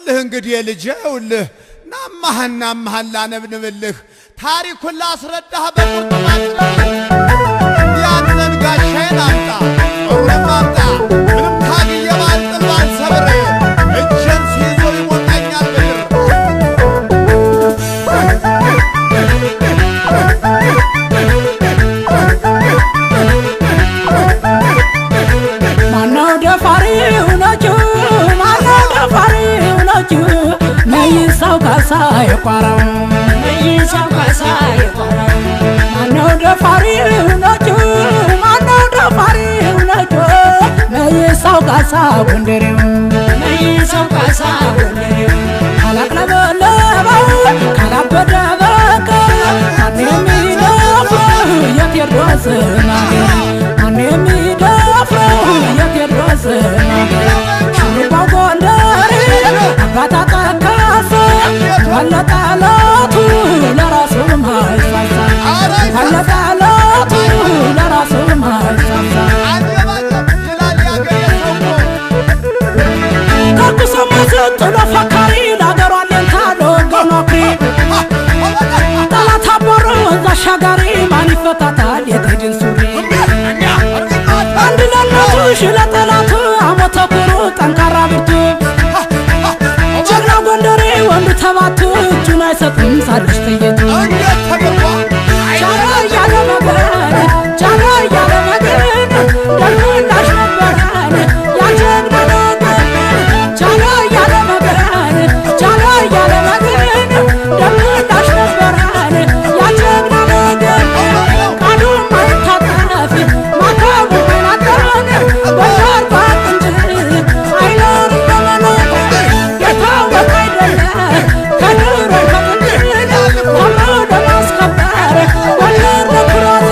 ይኸውልህ እንግዲህ ልጄውልህ ናማህላ ነብንብልህ ታሪኩን ላስረዳህ በቁርጥማት ያንን ጋሻዬን አምጣ ጦሩን አምጣ ምንም ታግዬ ባልጥል ባልሰብር እጄን ሲይዘው ይሞቀኛል ብድር ማነው ደፋሪው ናችሁ ማነው ደፋሪው ናችሁ መይሳው ካሳ የቋራው መይሳው ካሳ የቋራው ማነው ደፋሪው ናችሁ ማነው ደፋሪው ናችሁ መይሳው ካሳ ጎንደሬው መይሳው ካሳ ጎንደሬው ካላቅለበለበው ካላበደ በቀር ማን የሚደፍረው የቴዎድሮስ ነገር ማን የሚደፍረው የቴዎድሮስ ነገር ሽሩባው ጎንደሬ አባታ ጠቀሰ ባለጠላቱ ለራሱ ማይሳሳ ባለጠላቱ ለራሱ ማይሳሳ ተኩሶ መስጥሎ ፈካሪ ለአገሯ አለኝታ ለወገኗ ኩሪ ጠላት አባሮ ወንዝ አሻጋሪ ማን ይፈታታል የቴድን ሱሪ አንድ ለእናቱ ሺህ ለጠላቱ አሞተ ኩሩ ጠንካራ ብርቱ ጀግና ጎንደሬ ወንዱ ተባቱ እጁን አይሰጥም ሳለች ጥይቱ ጃራ እያለ መገን ጃራ እያለ መገን ደርሞ እንዳሽ ነበረን ያጀግና ነገር ጃራ እያለ መገን ጃራ እያለ መገን ደርሞ እንዳሽ ነበረን ያጀግና ነገር ቃሉ ማይታጠፍ ማተቡ ማይናጠን በዘር ባጥንት አይኖር በመኖር የታወቀ አይደለ ከድሮ ከጥንት አምሮ ለማስከበር ጎንደር ለኩራት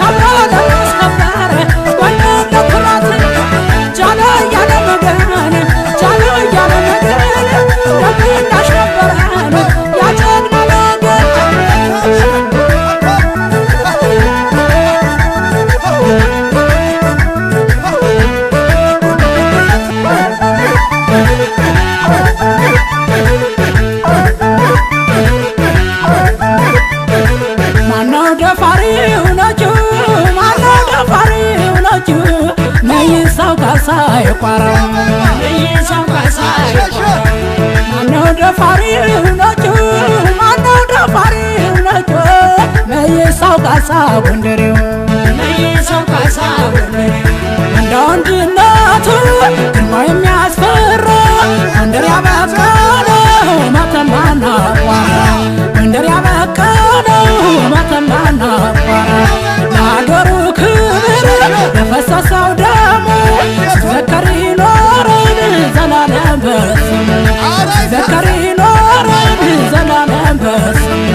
አምሮ ለማስከበር ጎንደር ለኩራት ጃሎ እያለ መገን ጃሎ እያለ መገን ደምናሽ ነበረን ያጀግና ነገር ማነው ደፋሪው ናችሁ ማነው ደፋሪው ናችሁ መይሳው ካሳ የቋራው መይሳው ካሳ የቋራው ማነው ደፋሪው ናችሁ ማነው ደፋሪው ናችሁ መይሳው ካሳ ጎንደሬው መይሳው ካሳ ጎንደሬው እንደ ወንድነቱ ግርማ የሚያስፈራ ጎንደር ያበቀለው መተማና ቋራ ጎንደር ያበቀለው መተማና ቋራ ለአገሩ ክብር ለፈሰሰው ደሙ ሲዘከር ይኖራል ዘላለም በስሙ ሲዘከር ይኖራል ዘላለም በስሙ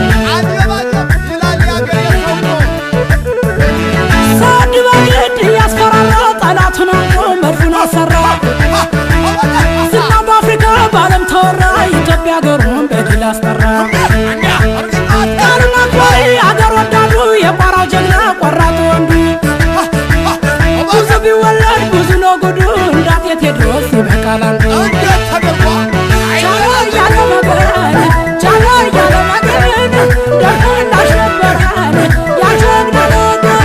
ሳድ በግድ ያስፈራራ ጠላቱን አምሮ መድፉን አሰራ ዝናው በአፍሪካ በዓለም ተወራ ኢትዮጵያ አገሩን በድል አስጠራ ቃሉን አክባሪ አገር ወዳዱ የቋራው ጀግና ቆራጡ ወንዱ ብዙ ቢወለድ ብዙ ነው ጉዱ እንዳት የቴድሮስ ይበቃል አንዱ ጃሎ እያለ መገን ጃሎ እያለ መገን ደርሞ እንዳሽ ነበረን ያጀግና ነገር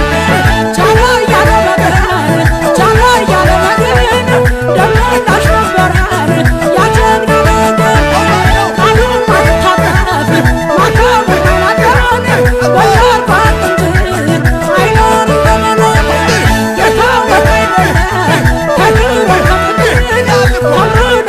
ጃሎ እያለ መገን ጃሎ እያለ መገን ደርሞ እንዳሽ ነበረን ያጀግና ነገር ቃሉ ማይታጠፍ ማተቡ ማይናጠን በዘር ባጥንት አይኖር በመኖር የታወቀ አይደለ ከድሮ ከጥንት አምሮ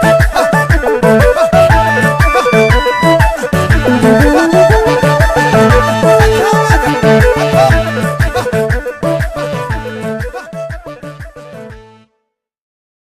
ሀ